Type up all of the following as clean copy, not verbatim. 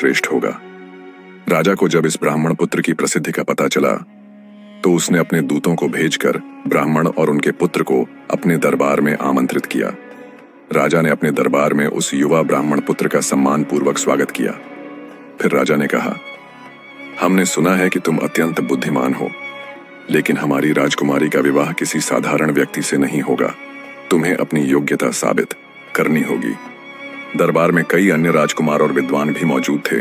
श्रेष्ठ होगा। राजा को जब इस ब्राह्मण पुत्र की प्रसिद्धि का पता चला तो उसने अपने दूतों को भेजकर ब्राह्मण और उनके पुत्र को अपने दरबार में आमंत्रित किया। राजा ने अपने दरबार में उस युवा ब्राह्मण पुत्र का सम्मान पूर्वक स्वागत किया। फिर राजा ने कहा, हमने सुना है कि तुम अत्यंत बुद्धिमान हो, लेकिन हमारी राजकुमारी का विवाह किसी साधारण व्यक्ति से नहीं होगा। तुम्हें अपनी योग्यता साबित करनी होगी। दरबार में कई अन्य राजकुमार और विद्वान भी मौजूद थे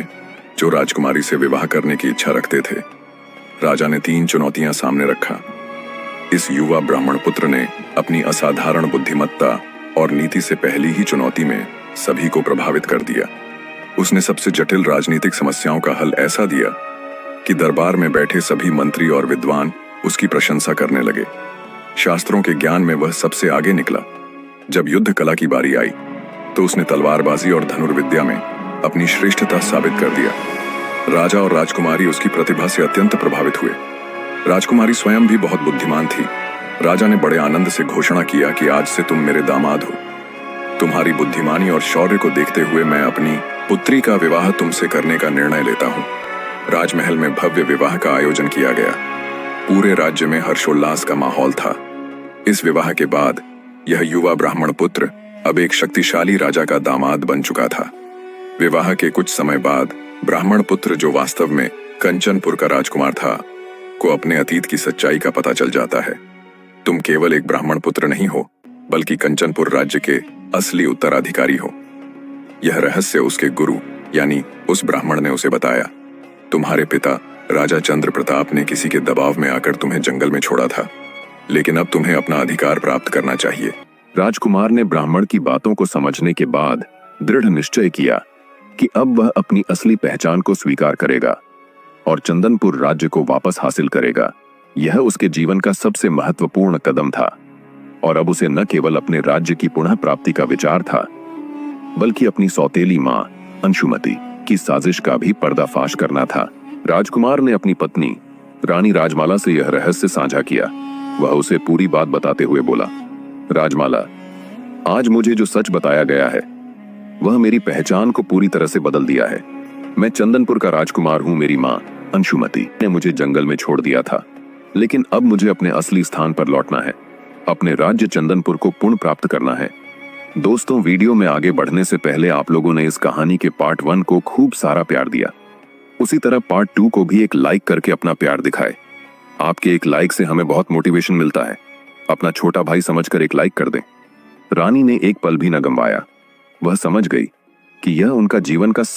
जो राजकुमारी से विवाह करने की इच्छा रखते थे। राजा ने 3 चुनौतियां सामने रखा। इस युवा ब्राह्मण पुत्र ने अपनी असाधारण बुद्धिमत्ता और नीति से पहली ही चुनौती में सभी को प्रभावित कर दिया। उसने सबसे जटिल राजनीतिक समस्याओं का हल ऐसा दिया कि दरबार में बैठे सभी मंत्री और विद्वान उसकी प्रशंसा करने लगे। शास्त्रों के ज्ञान में वह सबसे आगे निकला। जब युद्ध कला की बारी आई तो उसने तलवारबाजी और धनुर्विद्या में अपनी श्रेष्ठता साबित कर दिया। राजा और राजकुमारी उसकी प्रतिभा से अत्यंत प्रभावित हुए। राजकुमारी स्वयं भी बहुत बुद्धिमान थी। राजा ने बड़े आनंद से घोषणा किया कि आज से तुम मेरे दामाद हो। तुम्हारी बुद्धिमानी और शौर्य को देखते हुए मैं अपनी पुत्री का विवाह तुमसे करने का निर्णय लेता हूँ। राजमहल में भव्य विवाह का आयोजन किया गया। पूरे राज्य में हर्षोल्लास का माहौल था। इस विवाह के बाद यह युवा ब्राह्मण पुत्र अब एक शक्तिशाली राजा का दामाद बन चुका था। विवाह के कुछ समय बाद ब्राह्मण पुत्र, जो वास्तव में कंचनपुर का राजकुमार था, को अपने अतीत की सच्चाई का पता चल जाता है। तुम केवल एक ब्राह्मण पुत्र नहीं हो, बल्कि कंचनपुर राज्य के असली उत्तराधिकारी हो। यह रहस्य उसके गुरु यानी उस ब्राह्मण ने उसे बताया। तुम्हारे पिता राजा चंद्र प्रताप ने किसी के दबाव में आकर तुम्हें जंगल में छोड़ा था, लेकिन अब तुम्हें अपना अधिकार प्राप्त करना चाहिए। राजकुमार ने ब्राह्मण की बातों को समझने के बाद दृढ़ निश्चय किया कि अब वह अपनी असली पहचान को स्वीकार करेगा और चंदनपुर राज्य को वापस हासिल करेगा। यह उसके जीवन का सबसे महत्वपूर्ण कदम था और अब उसे न केवल अपने राज्य की पुनः प्राप्ति का विचार था, बल्कि अपनी सौतेली मां अंशुमति की साजिश का भी पर्दाफाश करना था। राजकुमार ने अपनी पत्नी रानी राजमाला से यह रहस्य साझा किया। वह उसे पूरी बात बताते हुए बोला, राजमाला, आज मुझे जो सच बताया गया है वह मेरी पहचान को पूरी तरह से बदल दिया है। मैं चंदनपुर का राजकुमार हूं। मेरी मां अंशुमति ने मुझे जंगल में छोड़ दिया था, लेकिन अब मुझे अपने असली स्थान पर लौटना है। अपने राज्य चंदनपुर को पुनः प्राप्त करना है। दोस्तों, वीडियो में आगे बढ़ने से पहले आप लोगों ने इस कहानी के पार्ट 1 को खूब सारा प्यार दिया। उसी तरह पार्ट 2 को भी एक लाइक करके अपना प्यार दिखाए। आपके एक लाइक से हमें बहुत मोटिवेशन मिलता है। अपना छोटा भाई समझकर एक लाइक कर दें। रानी ने एक पल भी न गंवाया। वह समझ गई कि यह उनका जीवन का